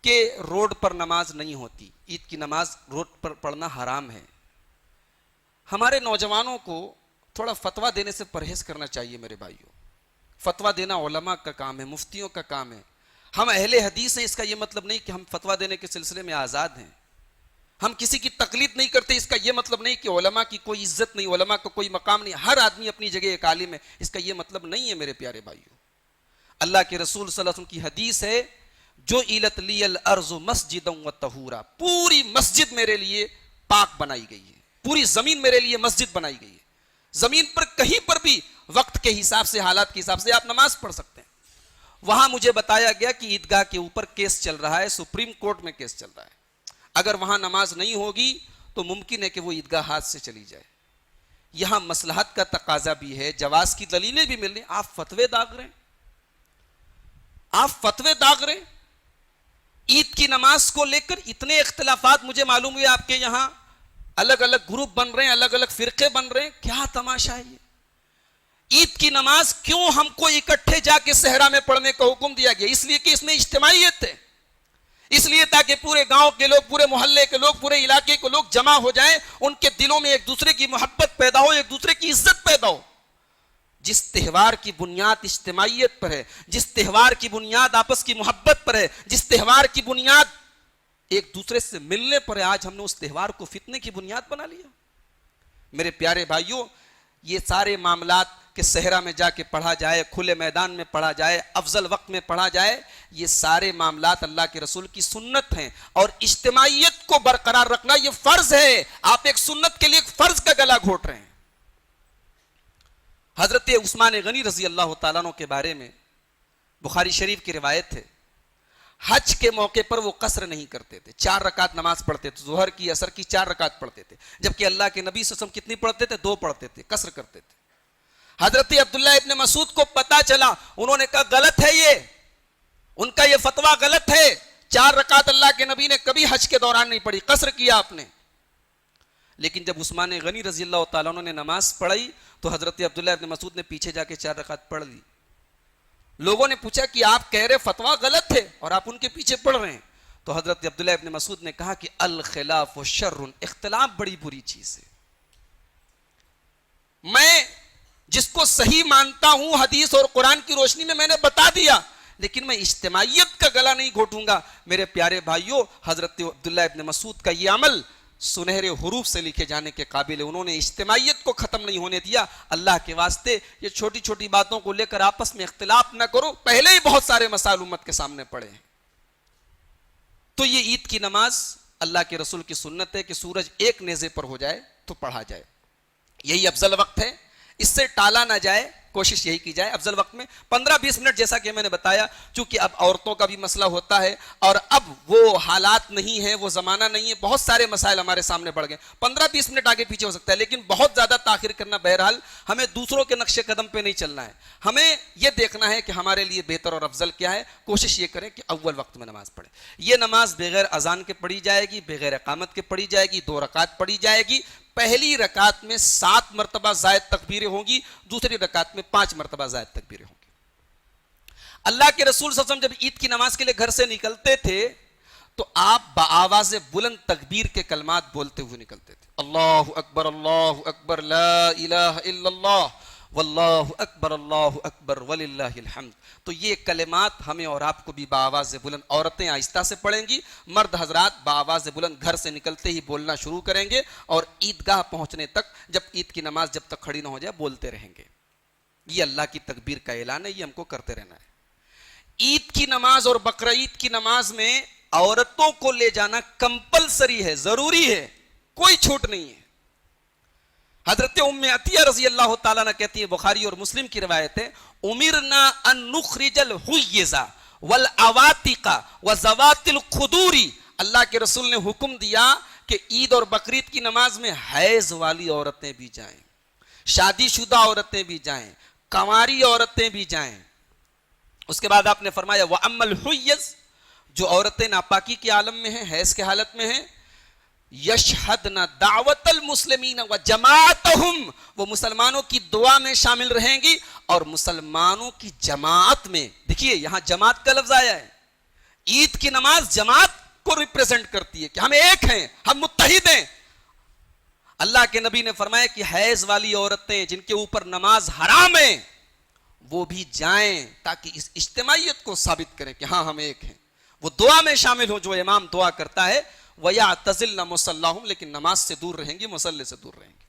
کہ روڈ پر نماز نہیں ہوتی، عید کی نماز روڈ پر پڑھنا حرام ہے۔ ہمارے نوجوانوں کو تھوڑا فتویٰ دینے سے پرہیز کرنا چاہیے میرے بھائیوں۔ فتویٰ دینا علماء کا کام ہے، مفتیوں کا کام ہے، ہم اہل حدیث ہیں، اس کا یہ مطلب نہیں کہ ہم فتویٰ دینے کے سلسلے میں آزاد ہیں، ہم کسی کی تقلید نہیں کرتے، اس کا یہ مطلب نہیں کہ علماء کی کوئی عزت نہیں، علماء کا کوئی مقام نہیں، ہر آدمی اپنی جگہ ایک عالم ہے، اس کا یہ مطلب نہیں ہے میرے پیارے بھائیوں۔ اللہ کے رسول صلی اللہ علیہ وسلم کی حدیث ہے، جو ایلت لی الارض مسجدا وطہورا، پوری مسجد میرے لیے پاک بنائی گئی ہے، پوری زمین میرے لیے مسجد بنائی گئی ہے، زمین پر کہیں پر بھی وقت کے حساب سے، حالات کے حساب سے آپ نماز پڑھ سکتے ہیں۔ وہاں مجھے بتایا گیا کہ عیدگاہ کے اوپر کیس چل رہا ہے، سپریم کورٹ میں کیس چل رہا ہے، اگر وہاں نماز نہیں ہوگی تو ممکن ہے کہ وہ عیدگاہ ہاتھ سے چلی جائے۔ یہاں مصلحت کا تقاضا بھی ہے، جواز کی دلیلیں بھی مل رہی ہیں، آپ فتوے داغ رہے ہیں، آپ فتوے داغ رہے ہیں۔ عید کی نماز کو لے کر اتنے اختلافات مجھے معلوم ہوئے آپ کے یہاں، الگ الگ گروپ بن رہے ہیں, الگ الگ فرقے بن رہے ہیں. کیا تماشا ہے یہ؟ عید کی نماز کیوں ہم کو اکٹھے جا کے صحرا میں پڑھنے کا حکم دیا گیا؟ اس لیے کہ اس میں اجتماعیت ہے, اس لیے تاکہ پورے گاؤں کے لوگ, پورے محلے کے لوگ, پورے علاقے کے لوگ جمع ہو جائیں, ان کے دلوں میں ایک دوسرے کی محبت پیدا ہو, ایک دوسرے کی عزت پیدا ہو. جس تہوار کی بنیاد اجتماعیت پر ہے, جس تہوار کی بنیاد آپس کی محبت پر ہے, جس تہوار کی بنیاد ایک دوسرے سے ملنے پر ہے, آج ہم نے اس تہوار کو فتنے کی بنیاد بنا لیا. میرے پیارے بھائیوں, یہ سارے معاملات کہ صحرا میں جا کے پڑھا جائے, کھلے میدان میں پڑھا جائے, افضل وقت میں پڑھا جائے, یہ سارے معاملات اللہ کے رسول کی سنت ہیں. اور اجتماعیت کو برقرار رکھنا یہ فرض ہے. آپ ایک سنت کے لیے ایک فرض کا گلا گھونٹ رہے ہیں. حضرت عثمان غنی رضی اللہ تعالیٰ عنہ کے بارے میں بخاری شریف کی روایت ہے, حج کے موقع پر وہ قصر نہیں کرتے تھے, 4 رکعت نماز پڑھتے تھے, ظہر کی عصر کی 4 رکعت پڑھتے تھے, جبکہ اللہ کے نبی صلی اللہ علیہ وسلم کتنی پڑھتے تھے؟ 2 پڑھتے تھے, قصر کرتے تھے. حضرت عبداللہ ابن مسعود کو پتا چلا, انہوں نے کہا غلط ہے, یہ ان کا یہ فتویٰ غلط ہے, 4 رکعت اللہ کے نبی نے کبھی حج کے دوران نہیں پڑھی, قصر کیا آپ نے. لیکن جب عثمان غنی رضی اللہ تعالیٰ عنہ نے نماز پڑھی تو حضرت عبداللہ ابن مسعود نے پیچھے جا کے 4 رکعت پڑھ لی. لوگوں نے پوچھا کہ آپ کہہ رہے فتویٰ غلط ہے اور آپ ان کے پیچھے پڑھ رہے ہیں. تو حضرت عبداللہ ابن مسعود نے کہا کہ الخلاف شر, اختلاف بڑی بری چیز ہے. میں جس کو صحیح مانتا ہوں حدیث اور قرآن کی روشنی میں نے بتا دیا, لیکن میں اجتماعیت کا گلا نہیں گھونٹوں گا. میرے پیارے بھائیوں, حضرت عبداللہ ابن مسعود کا یہ عمل سنہرے حروف سے لکھے جانے کے قابل ہے. انہوں نے اجتماعیت کو ختم نہیں ہونے دیا. اللہ کے واسطے یہ چھوٹی چھوٹی باتوں کو لے کر آپس میں اختلاف نہ کرو, پہلے ہی بہت سارے مسائل امت کے سامنے پڑے ہیں. تو یہ عید کی نماز اللہ کے رسول کی سنت ہے کہ سورج ایک نیزے پر ہو جائے تو پڑھا جائے. یہی افضل وقت ہے, اس سے ٹالا نہ جائے, کوشش یہی کی جائے افضل وقت میں 15-20 منٹ, جیسا کہ میں نے بتایا, چونکہ اب عورتوں کا بھی مسئلہ ہوتا ہے اور اب وہ حالات نہیں ہیں, وہ زمانہ نہیں ہے, بہت سارے مسائل ہمارے سامنے بڑھ گئے. 15-20 منٹ آگے پیچھے ہو سکتا ہے, لیکن بہت زیادہ تاخیر کرنا, بہرحال ہمیں دوسروں کے نقش قدم پہ نہیں چلنا ہے. ہمیں یہ دیکھنا ہے کہ ہمارے لیے بہتر اور افضل کیا ہے. کوشش یہ کریں کہ اول وقت میں نماز پڑھیں. یہ نماز بغیر اذان کے پڑھی جائے گی, بغیر اقامت کے پڑھی جائے گی, 2 رکعت پڑھی جائے گی. پہلی رکعت میں 7 مرتبہ زائد تکبیریں ہوں گی, دوسری رکعت میں 5 مرتبہ زائد تکبیریں ہوں گی. اللہ کے رسول صلی اللہ علیہ وسلم جب عید کی نماز کے لیے گھر سے نکلتے تھے تو آپ بآواز بلند تکبیر کے کلمات بولتے ہوئے نکلتے تھے. اللہ اکبر لا الہ الا اللہ واللہ اکبر وللہ الحمد. تو یہ کلمات ہمیں اور آپ کو بھی بآواز بلند, عورتیں آہستہ سے پڑھیں گی, مرد حضرات بآواز بلند گھر سے نکلتے ہی بولنا شروع کریں گے اور عیدگاہ پہنچنے تک, جب عید کی نماز جب تک کھڑی نہ ہو جائے, بولتے رہیں گے. یہ اللہ کی تکبیر کا اعلان ہے, یہ ہم کو کرتے رہنا ہے. عید کی نماز اور بقرعید کی نماز میں عورتوں کو لے جانا کمپلسری ہے, ضروری ہے, کوئی چھوٹ نہیں ہے. حضرت ام عطیہ رضی اللہ تعالیٰ عنہ کہتی ہے, بخاری اور مسلم کی روایت ہے, امرنا ان نخرج الحیض والعواتق وذوات الخدور. اللہ کے رسول نے حکم دیا کہ عید اور بقرعید کی نماز میں حیض والی عورتیں بھی جائیں, شادی شدہ عورتیں بھی جائیں, کنواری عورتیں بھی جائیں. اس کے بعد آپ نے فرمایا وَأَمَّا الْحُيَّزْ, جو عورتیں ناپاکی کے عالم میں ہیں, حیض کے حالت میں ہیں, یشہدن دعوت المسلمین وجماعتہم, وہ مسلمانوں کی دعا میں شامل رہیں گی اور مسلمانوں کی جماعت میں. دیکھیے یہاں جماعت کا لفظ آیا ہے. عید کی نماز جماعت کو ریپریزنٹ کرتی ہے کہ ہم ایک ہیں, ہم متحد ہیں. اللہ کے نبی نے فرمایا کہ حیض والی عورتیں جن کے اوپر نماز حرام ہے وہ بھی جائیں تاکہ اس اجتماعیت کو ثابت کریں کہ ہاں ہم ایک ہیں. وہ دعا میں شامل ہو جو امام دعا کرتا ہے, وَيَعْتَزِلْنَ مُصَلَّاهُمْ, لیکن نماز سے دور رہیں گی, مصلے سے دور رہیں گی.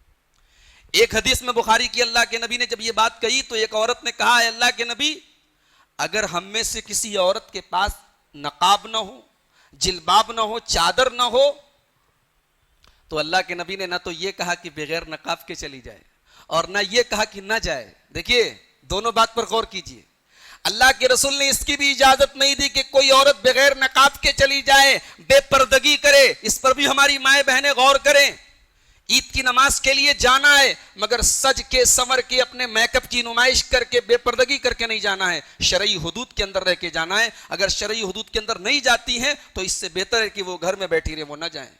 ایک حدیث میں بخاری کی اللہ کے نبی نے جب یہ بات کہی تو ایک عورت نے کہا, اے اللہ کے نبی, اگر ہم میں سے کسی عورت کے پاس نقاب نہ ہو, جلباب نہ ہو, چادر نہ ہو, تو اللہ کے نبی نے نہ تو یہ کہا کہ بغیر نقاب کے چلی جائے اور نہ یہ کہا کہ نہ جائے. دیکھیے دونوں بات پر غور کیجئے. اللہ کے رسول نے اس کی بھی اجازت نہیں دی کہ کوئی عورت بغیر نقاب کے چلی جائے, بے پردگی کرے. اس پر بھی ہماری مائیں بہنیں غور کریں. عید کی نماز کے لیے جانا ہے مگر سج کے سنور کے اپنے میک اپ کی نمائش کر کے بے پردگی کر کے نہیں جانا ہے, شرعی حدود کے اندر رہ کے جانا ہے. اگر شرعی حدود کے اندر نہیں جاتی ہیں تو اس سے بہتر ہے کہ وہ گھر میں بیٹھی رہے, وہ نہ جائیں.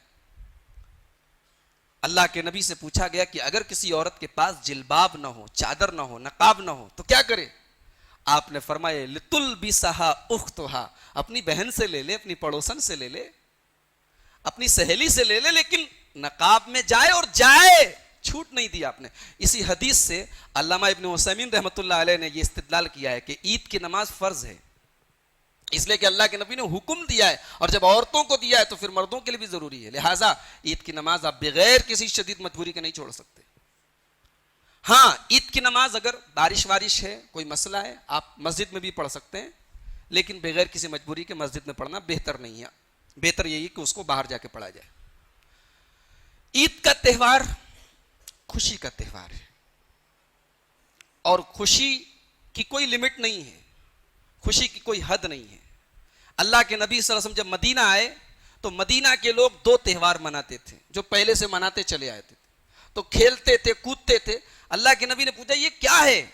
اللہ کے نبی سے پوچھا گیا کہ اگر کسی عورت کے پاس جلباب نہ ہو، چادر نہ ہو، نقاب نہ ہو تو کیا کرے؟ آپ نے فرمایا لِتُلْبِسَهَا أُخْتُهَا، اپنی بہن سے لے لے، اپنی پڑوسن سے لے لے، اپنی سہیلی سے لے لے، لیکن نقاب میں جائے، اور جائے، چھوٹ نہیں دی آپ نے۔ اسی حدیث سے علامہ ابن عثیمین رحمۃ اللہ علیہ نے یہ استدلال کیا ہے کہ عید کی نماز فرض ہے، اس لیے کہ اللہ کے نبی نے حکم دیا ہے، اور جب عورتوں کو دیا ہے تو پھر مردوں کے لیے بھی ضروری ہے، لہٰذا عید کی نماز آپ بغیر کسی شدید مجبوری کے نہیں چھوڑ سکتے۔ ہاں، عید کی نماز اگر بارش وارش ہے، کوئی مسئلہ ہے، آپ مسجد میں بھی پڑھ سکتے ہیں، لیکن بغیر کسی مجبوری کے مسجد میں پڑھنا بہتر نہیں ہے، بہتر یہی کہ اس کو باہر جا کے پڑھا جائے۔ عید کا تہوار خوشی کا تہوار ہے، اور خوشی کی کوئی لمٹ نہیں ہے، خوشی کی کوئی حد نہیں ہے۔ اللہ کے نبی صلی اللہ علیہ وسلم جب مدینہ آئے تو مدینہ کے لوگ دو تہوار مناتے تھے جو پہلے سے مناتے چلے آئے تھے، تو کھیلتے تھے، کودتے تھے۔ اللہ کے نبی نے پوچھا یہ کیا ہے؟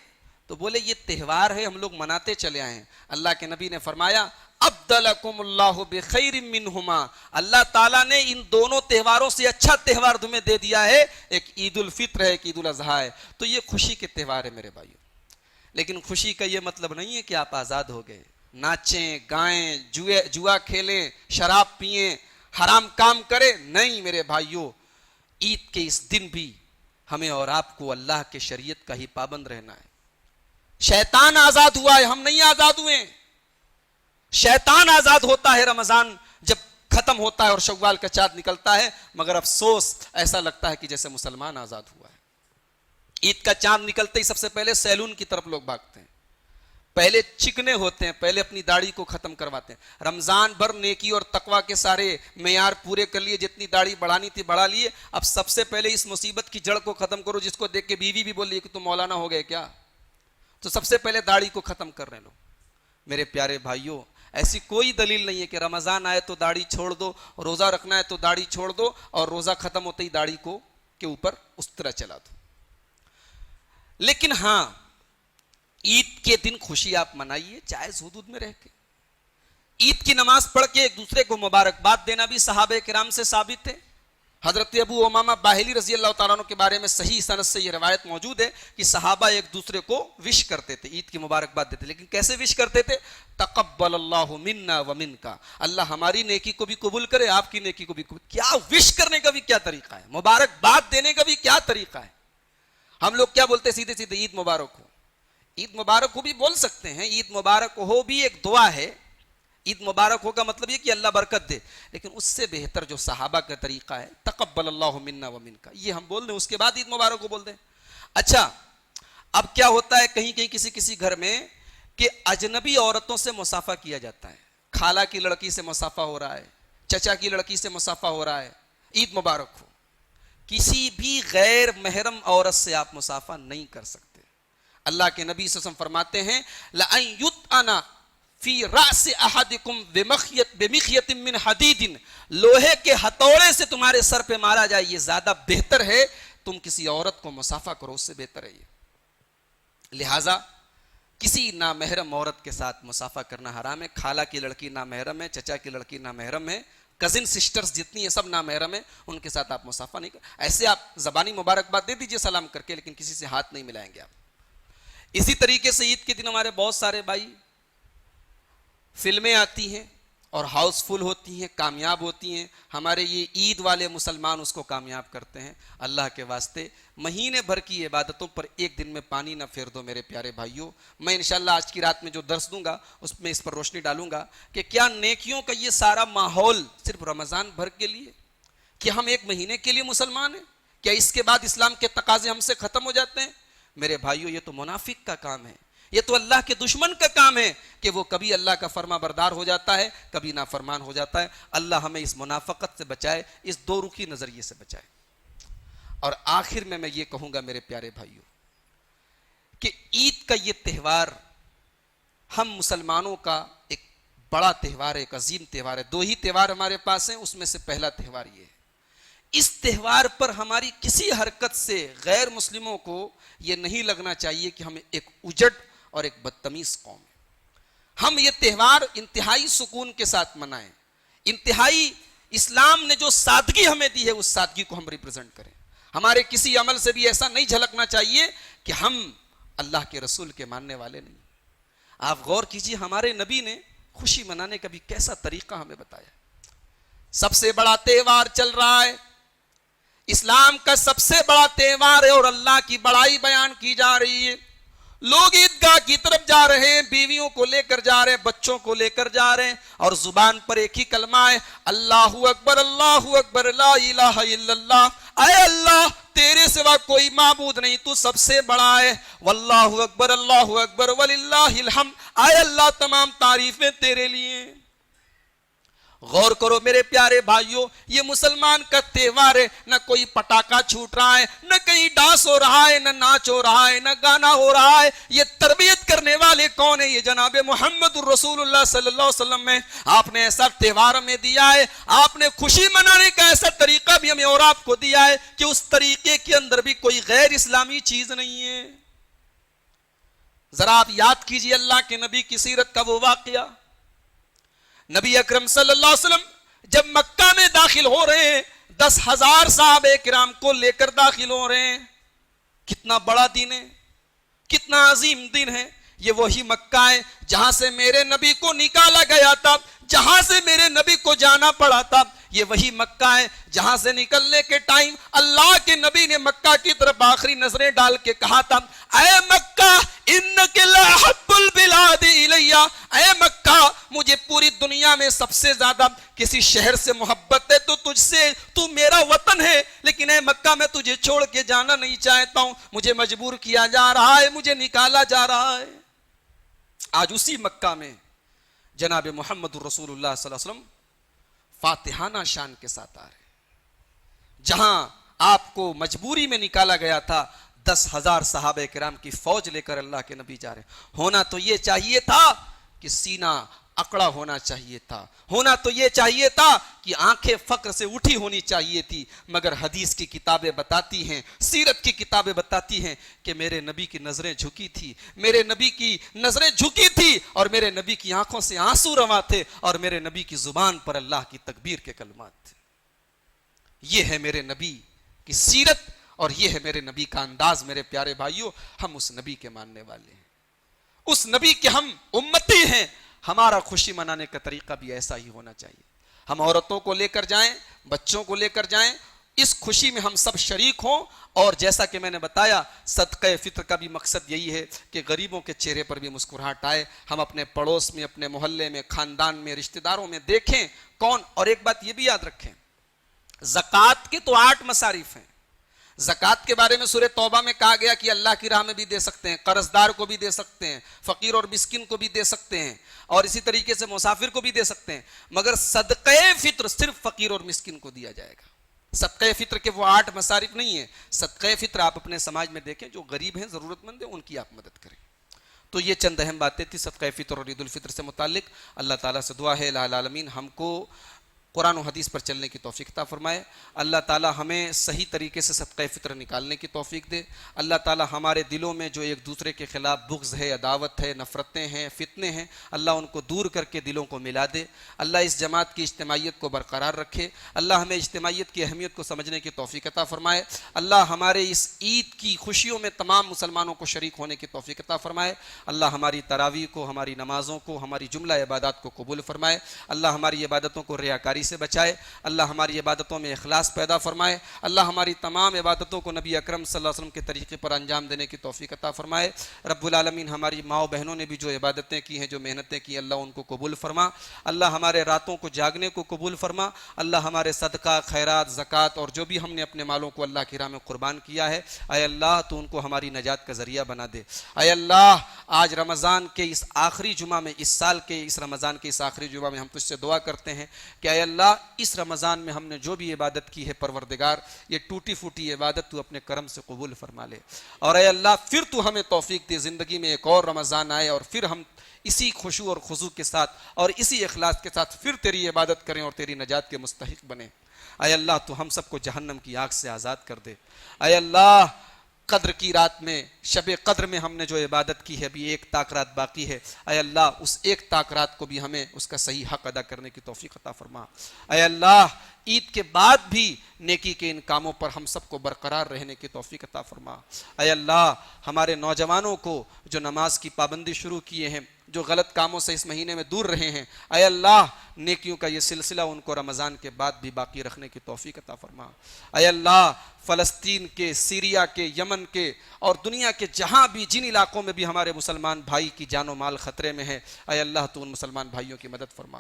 تو بولے یہ تہوار ہے، ہم لوگ مناتے چلے آئے ہیں۔ اللہ کے نبی نے فرمایا ابدلکم اللہ بخیر منہما، اللہ تعالیٰ نے ان دونوں تہواروں سے اچھا تہوار تمہیں دے دیا ہے، ایک عید الفطر ہے، ایک عید الاضحیٰ ہے۔ تو یہ خوشی کے تہوار ہے میرے بھائیوں، لیکن خوشی کا یہ مطلب نہیں ہے کہ آپ آزاد ہو گئے، ناچیں گائیں، جوا کھیلیں، شراب پئیں، حرام کام کریں، نہیں میرے بھائیوں۔ عید کے اس دن بھی ہمیں اور آپ کو اللہ کے شریعت کا ہی پابند رہنا ہے۔ شیطان آزاد ہوا ہے، ہم نہیں آزاد ہوئے۔ شیطان آزاد ہوتا ہے رمضان جب ختم ہوتا ہے اور شوال کا چاند نکلتا ہے، مگر افسوس ایسا لگتا ہے کہ جیسے مسلمان آزاد ہوا ہے۔ عید کا چاند نکلتے ہی سب سے پہلے سیلون کی طرف لوگ بھاگتے ہیں، پہلے چکنے ہوتے ہیں، پہلے اپنی داڑھی کو ختم کرواتے ہیں۔ رمضان بھر نیکی اور تقوی کے سارے معیار پورے کر لیے، جتنی داڑھی بڑھانی تھی بڑھا لیے، اب سب سے پہلے اس مصیبت کی جڑ کو ختم کرو جس کو دیکھ کے بیوی بھی بول رہی ہے کہ تم مولانا ہو گئے کیا؟ تو سب سے پہلے داڑھی کو ختم کر رہے لو۔ میرے پیارے بھائیوں، ایسی کوئی دلیل نہیں ہے کہ رمضان آئے تو داڑھی چھوڑ دو، روزہ رکھنا ہے تو داڑھی چھوڑ دو، اور روزہ ختم ہوتے ہی داڑھی کو کے اوپر اس طرح چلا دو۔ لیکن ہاں، عید کے دن خوشی آپ منائیے جائز حدود میں رہ کے۔ عید کی نماز پڑھ کے ایک دوسرے کو مبارکباد دینا بھی صحابہ کرام سے ثابت ہے۔ حضرت ابو امامہ باہلی رضی اللہ تعالیٰ عنہ کے بارے میں صحیح سند سے یہ روایت موجود ہے کہ صحابہ ایک دوسرے کو وش کرتے تھے، عید کی مبارکباد دیتے، لیکن کیسے وش کرتے تھے؟ تقبل اللہ منا ومنکا، اللہ ہماری نیکی کو بھی قبول کرے، آپ کی نیکی کو بھی قبول۔ کیا وش کرنے کا بھی کیا طریقہ ہے، مبارکباد دینے کا بھی کیا طریقہ ہے۔ ہم لوگ کیا بولتے سیدھے سیدھے عید مبارک ہو، عید مبارک ہو بھی بول سکتے ہیں، عید مبارک ہو بھی ایک دعا ہے، عید مبارک ہو کا مطلب یہ کہ اللہ برکت دے، لیکن اس سے بہتر جو صحابہ کا طریقہ ہے تقبل اللہ منا ومنکا، یہ ہم بول دیں، اس کے بعد عید مبارک ہو بول دیں۔ اچھا، اب کیا ہوتا ہے کہیں کہیں کسی گھر میں کہ اجنبی عورتوں سے مصافحہ کیا جاتا ہے، خالہ کی لڑکی سے مصافحہ ہو رہا ہے، چچا کی لڑکی سے مصافحہ ہو رہا ہے، عید مبارک ہو۔ کسی بھی غیر محرم عورت سے آپ مصافحہ نہیں کر سکتے۔ اللہ کے نبی صلی اللہ علیہ وسلم فرماتے ہیں لَأَن يُطْعَنَ فی رأس احدکم بمخیط من حدید، لوہے کے ہتھوڑے سے تمہارے سر پہ مارا جائے یہ زیادہ بہتر ہے، تم کسی عورت کو مصافحہ کرو اس سے بہتر ہے یہ۔ لہٰذا کسی نامحرم عورت کے ساتھ مصافحہ کرنا حرام ہے۔ خالہ کی لڑکی نامحرم ہے، چچا کی لڑکی نامحرم ہے، کزن سسٹرز جتنی ہیں سب نامحرم ہیں، ان کے ساتھ آپ مصافحہ نہیں کریں۔ ایسے آپ زبانی مبارکباد دے دیجئے سلام کر کے، لیکن کسی سے ہاتھ نہیں ملائیں گے آپ۔ اسی طریقے سے عید کے دن ہمارے بہت سارے بھائی فلمیں آتی ہیں اور ہاؤس فل ہوتی ہیں، کامیاب ہوتی ہیں، ہمارے یہ عید والے مسلمان اس کو کامیاب کرتے ہیں۔ اللہ کے واسطے مہینے بھر کی عبادتوں پر ایک دن میں پانی نہ پھیر دو میرے پیارے بھائیوں۔ میں انشاءاللہ آج کی رات میں جو درس دوں گا اس میں اس پر روشنی ڈالوں گا کہ کیا نیکیوں کا یہ سارا ماحول صرف رمضان بھر کے لیے، کہ ہم ایک مہینے کے لیے مسلمان ہیں، کیا اس کے بعد اسلام کے تقاضے ہم سے ختم ہو جاتے ہیں؟ میرے بھائیوں، یہ تو منافق کا کام ہے، یہ تو اللہ کے دشمن کا کام ہے کہ وہ کبھی اللہ کا فرما بردار ہو جاتا ہے، کبھی نافرمان ہو جاتا ہے۔ اللہ ہمیں اس منافقت سے بچائے، اس دو رخی نظریے سے بچائے۔ اور آخر میں یہ کہوں گا میرے پیارے بھائیوں کہ عید کا یہ تہوار ہم مسلمانوں کا ایک بڑا تہوار ہے، ایک عظیم تہوار ہے۔ دو ہی تہوار ہمارے پاس ہیں، اس میں سے پہلا تہوار یہ ہے۔ اس تہوار پر ہماری کسی حرکت سے غیر مسلموں کو یہ نہیں لگنا چاہیے کہ ہم ایک اجڑ اور ایک بدتمیز قوم ہے۔ ہم یہ تہوار انتہائی سکون کے ساتھ منائیں، انتہائی اسلام نے جو سادگی ہمیں دی ہے اس سادگی کو ہم ریپرزینٹ کریں. ہمارے کسی عمل سے بھی ایسا نہیں جھلکنا چاہیے کہ ہم اللہ کے رسول کے ماننے والے نہیں. آپ غور کیجئے ہمارے نبی نے خوشی منانے کا بھی کیسا طریقہ ہمیں بتایا. سب سے بڑا تہوار چل رہا ہے, اسلام کا سب سے بڑا تہوار ہے اور اللہ کی بڑائی بیان کی جا رہی ہے. لوگ عیدگاہ کی طرف جا رہے ہیں, بیویوں کو لے کر جا رہے ہیں, بچوں کو لے کر جا رہے ہیں, اور زبان پر ایک ہی کلمہ ہے, اللہ اکبر لا الہ الا اللہ. اے اللہ تیرے سوا کوئی معبود نہیں, تو سب سے بڑا ہے. واللہ اکبر وللہ الحمد. اے اللہ تمام تعریفیں تیرے لیے. غور کرو میرے پیارے بھائیوں, یہ مسلمان کا تہوار ہے. نہ کوئی پٹاخہ چھوٹ رہا ہے, نہ کہیں ڈانس ہو رہا ہے, نہ ناچ ہو رہا ہے, نہ گانا ہو رہا ہے. یہ تربیت کرنے والے کون ہیں؟ یہ جناب محمد الرسول اللہ صلی اللہ علیہ وسلم ہے. آپ نے ایسا تہوار ہمیں دیا ہے, آپ نے خوشی منانے کا ایسا طریقہ بھی ہمیں اور آپ کو دیا ہے کہ اس طریقے کے اندر بھی کوئی غیر اسلامی چیز نہیں ہے. ذرا آپ یاد کیجئے اللہ کے نبی کی سیرت کا وہ واقعہ. نبی اکرم صلی اللہ علیہ وسلم جب مکہ میں داخل ہو رہے ہیں, 10,000 صحابہ کرام کو لے کر داخل ہو رہے ہیں. کتنا بڑا دین ہے, کتنا عظیم دین ہے. یہ وہی مکہ ہے جہاں سے میرے نبی کو نکالا گیا تھا, جہاں سے میرے نبی کو جانا پڑا تھا. یہ وہی مکہ ہے جہاں سے نکلنے کے ٹائم اللہ کے نبی نے مکہ کی طرف آخری نظریں ڈال کے کہا تھا, اے مکہ انک لاحب البلاد الیہ. اے مکہ مجھے پوری دنیا میں سب سے زیادہ کسی شہر سے محبت ہے تو تجھ سے, تو میرا وطن ہے, لیکن اے مکہ میں تجھے چھوڑ کے جانا نہیں چاہتا ہوں. مجھے مجبور کیا جا رہا ہے, مجھے نکالا جا رہا ہے. آج اسی مکہ میں جناب محمد الرسول اللہ صلی اللہ علیہ وسلم فاتحانہ شان کے ساتھ آ رہے ہیں. جہاں آپ کو مجبوری میں نکالا گیا تھا, 10,000 صحابہ کرام کی فوج لے کر اللہ کے نبی جا رہے ہیں. ہونا تو یہ چاہیے تھا کہ سینہ اکڑا ہونا چاہیے تھا, ہونا تو یہ چاہیے تھا کہ آنکھیں فخر سے اٹھی ہونی چاہیے تھی. مگر حدیث کی کتابیں بتاتی ہیں, سیرت کی کتابیں بتاتی ہیں کہ میرے نبی کی نظریں جھکی تھی, میرے نبی کی نظریں جھکی تھی, اور میرے نبی کی آنکھوں سے آنسو رواں تھے, اور میرے نبی کی زبان پر اللہ کی تکبیر کے کلمات تھے. یہ ہے میرے نبی کی سیرت, اور یہ ہے میرے نبی کا انداز. میرے پیارے بھائیوں, ہم اس نبی کے ماننے والے ہیں, اس نبی کے ہم امتی ہیں. ہمارا خوشی منانے کا طریقہ بھی ایسا ہی ہونا چاہیے. ہم عورتوں کو لے کر جائیں, بچوں کو لے کر جائیں, اس خوشی میں ہم سب شریک ہوں. اور جیسا کہ میں نے بتایا, صدقہ فطر کا بھی مقصد یہی ہے کہ غریبوں کے چہرے پر بھی مسکراہٹ آئے. ہم اپنے پڑوس میں, اپنے محلے میں, خاندان میں, رشتہ داروں میں دیکھیں کون. اور ایک بات یہ بھی یاد رکھیں, زکوٰۃ کے تو 8 مصارف ہیں. زکوٰۃ کے بارے میں سورہ توبہ میں کہا گیا کہ اللہ کی راہ میں بھی دے سکتے ہیں, قرض دار کو بھی دے سکتے ہیں, فقیر اور مسکین کو بھی دے سکتے ہیں, اور اسی طریقے سے مسافر کو بھی دے سکتے ہیں. مگر صدقہ فطر صرف فقیر اور مسکین کو دیا جائے گا. صدقہ فطر کے وہ 8 مصارف نہیں ہیں. صدقہ فطر آپ اپنے سماج میں دیکھیں, جو غریب ہیں, ضرورت مند ہیں, ان کی آپ مدد کریں. تو یہ چند اہم باتیں تھی صدقہ فطر اور عید الفطر سے متعلق. اللہ تعالیٰ سے دعا ہے الہ العالمین ہم کو قرآن و حدیث پر چلنے کی توفیق عطا فرمائے. اللہ تعالیٰ ہمیں صحیح طریقے سے صدقہ فطر نکالنے کی توفیق دے. اللہ تعالیٰ ہمارے دلوں میں جو ایک دوسرے کے خلاف بغض ہے, عداوت ہے, نفرتیں ہیں, فتنے ہیں, اللہ ان کو دور کر کے دلوں کو ملا دے. اللہ اس جماعت کی اجتماعیت کو برقرار رکھے. اللہ ہمیں اجتماعیت کی اہمیت کو سمجھنے کی توفیق عطا فرمائے. اللہ ہمارے اس عید کی خوشیوں میں تمام مسلمانوں کو شریک ہونے کی توفیق عطا فرمائے. اللہ ہماری تراویح کو, ہماری نمازوں کو, ہماری جملہ عبادات کو قبول فرمائے. اللہ ہماری عبادتوں کو ریاکاری سے بچائے. اللہ ہماری عبادتوں میں اخلاص پیدا فرمائے. اللہ ہماری تمام عبادتوں کو نبی اکرم صلی اللہ علیہ وسلم کے طریقے پر انجام دینے کی توفیق عطا فرمائے. رب العالمین ہماری ماؤں بہنوں نے بھی جو عبادتیں کی ہیں, جو محنتیں کی, اللہ ان کو قبول فرما. اللہ ہمارے راتوں کو جاگنے کو قبول فرما. اللہ ہمارے صدقہ, خیرات, زکوٰۃ اور جو بھی ہم نے اپنے مالوں کو اللہ کی راہ میں قربان کیا ہے, اے اللہ تو ان کو ہماری نجات کا ذریعہ بنا دے. اے اللہ آج رمضان کے اس آخری جمعہ میں, اس سال کے اس رمضان کے اس آخری جمعہ میں ہم تجھ سے دعا کرتے ہیں کہ اے اللہ اس رمضان میں ہم نے جو بھی عبادت کی ہے پروردگار, یہ ٹوٹی پھوٹی عبادت تو اپنے کرم سے قبول فرما لے. اور اے اللہ پھر تو ہمیں توفیق دے, زندگی میں ایک اور رمضان آئے اور پھر ہم اسی خشوع اور خضوع کے ساتھ اور اسی اخلاص کے ساتھ پھر تیری عبادت کریں اور تیری نجات کے مستحق بنیں. اے اللہ تو ہم سب کو جہنم کی آگ سے آزاد کر دے. اے اللہ قدر کی رات میں، شب قدر میں ہم نے جو عبادت کی ہے، ابھی ایک تاک رات باقی ہے، اے اللہ اس ایک تاک رات کو بھی ہمیں اس کا صحیح حق ادا کرنے کی توفیق عطا فرما۔ اے اللہ عید کے بعد بھی نیکی کے ان کاموں پر ہم سب کو برقرار رہنے کی توفیق عطا فرما۔ اے اللہ ہمارے نوجوانوں کو جو نماز کی پابندی شروع کیے ہیں، جو غلط کاموں سے اس مہینے میں دور رہے ہیں، اے اللہ نیکیوں کا یہ سلسلہ ان کو رمضان کے بعد بھی باقی رکھنے کی توفیق عطا فرما۔ اے اللہ فلسطین کے، سیریا کے، یمن کے اور دنیا کے جہاں بھی جن علاقوں میں بھی ہمارے مسلمان بھائی کی جان و مال خطرے میں ہے، اے اللہ تو ان مسلمان بھائیوں کی مدد فرما۔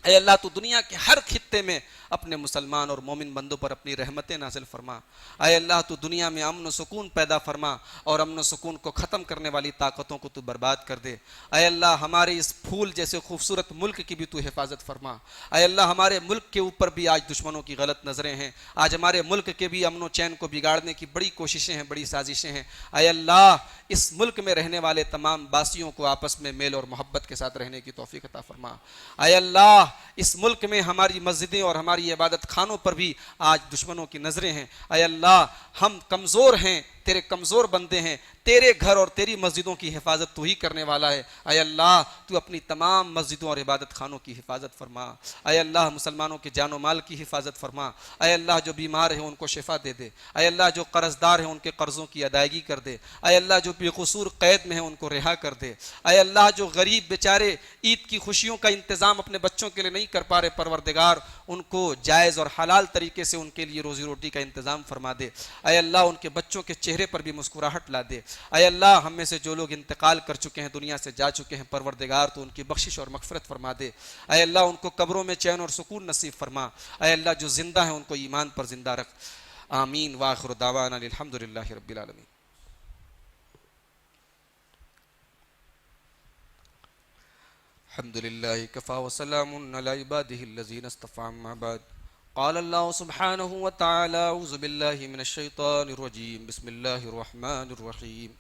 اے اللہ تو دنیا کے ہر خطے میں اپنے مسلمان اور مومن بندوں پر اپنی رحمتیں نازل فرما۔ اے اللہ تو دنیا میں امن و سکون پیدا فرما اور امن و سکون کو ختم کرنے والی طاقتوں کو تو برباد کر دے۔ اے اللہ ہمارے اس پھول جیسے خوبصورت ملک کی بھی تو حفاظت فرما۔ اے اللہ ہمارے ملک کے اوپر بھی آج دشمنوں کی غلط نظریں ہیں، آج ہمارے ملک کے بھی امن و چین کو بگاڑنے کی بڑی کوششیں ہیں، بڑی سازشیں ہیں۔ اے اللہ اس ملک میں رہنے والے تمام باسیوں کو آپس میں میل اور محبت کے ساتھ رہنے کی توفیق عطا فرما۔ اے اللہ اس ملک میں ہماری مسجدیں اور ہماری عبادت خانوں پر بھی آج دشمنوں کی نظریں ہیں۔ اے اللہ ہم کمزور ہیں، تیرے کمزور بندے ہیں، تیرے گھر اور تیری مسجدوں کی حفاظت تو ہی کرنے والا ہے۔ اے اللہ تو اپنی تمام مسجدوں اور عبادت خانوں کی حفاظت فرما۔ اے اللہ مسلمانوں کے جان و مال کی حفاظت فرما۔ اے اللہ جو بیمار ہیں ان کو شفا دے دے۔ اے اللہ جو قرض دار ہیں ان کے قرضوں کی ادائیگی کر دے۔ اے اللہ جو بے قصور قید میں ہیں ان کو رہا کر دے۔ اے اللہ جو غریب بیچارے عید کی خوشیوں کا انتظام اپنے بچوں کے لیے نہیں کر پا رہے، پروردگار ان کو جائز اور حلال طریقے سے ان کے لیے روزی روٹی کا انتظام فرما دے۔ اے اللہ ان کے بچوں کے چہرے پر بھی مسکراہٹ لا دے۔ اے اللہ ہم میں سے جو لوگ انتقال کر چکے ہیں، دنیا سے جا چکے ہیں، پروردگار تو ان کی بخشش اور مغفرت فرما دے۔ اے اللہ ان کو قبروں میں چین اور سکون نصیب فرما۔ اے اللہ جو زندہ ہیں ان کو ایمان پر زندہ رکھ۔ آمین وآخر دعوانا الحمدللہ رب العالمین۔ الحمد لله كفى وسلام على عباده الذين اصطفى أما بعد قال الله سبحانه وتعالى أعوذ بالله من الشيطان الرجيم بسم الله الرحمن الرحيم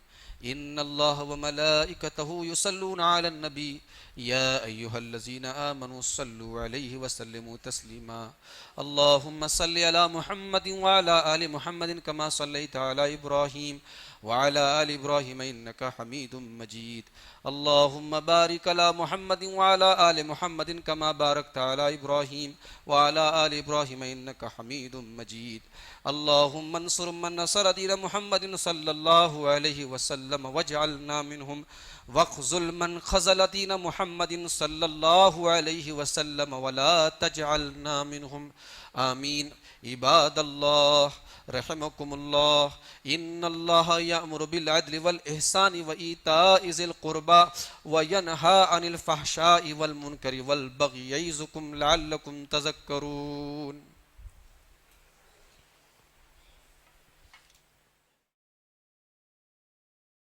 إن الله وملائكته يصلون على النبي يا أيها الذين آمنوا صلوا عليه وسلموا تسليما اللهم صل على محمد وعلى آل محمد كما صليت على إبراهيم وعلى آل إبراهيم إنك حميد مجيد اللهم بارك على محمد وعلى آل محمد كما باركت على إبراهيم وعلى آل إبراهيم إنك حميد مجيد اللهم انصر من نصر دين محمد صلى الله عليه وسلم واجعلنا منهم واخذل من خذل دين محمد صلى الله عليه وسلم ولا تجعلنا منهم آمين عباد الله رحمكم الله إن الله يأمر بالعدل والإحسان وإيتاء ذي القربى وينهى عن الفحشاء والمنكر والبغي يعظكم لعلكم تذكرون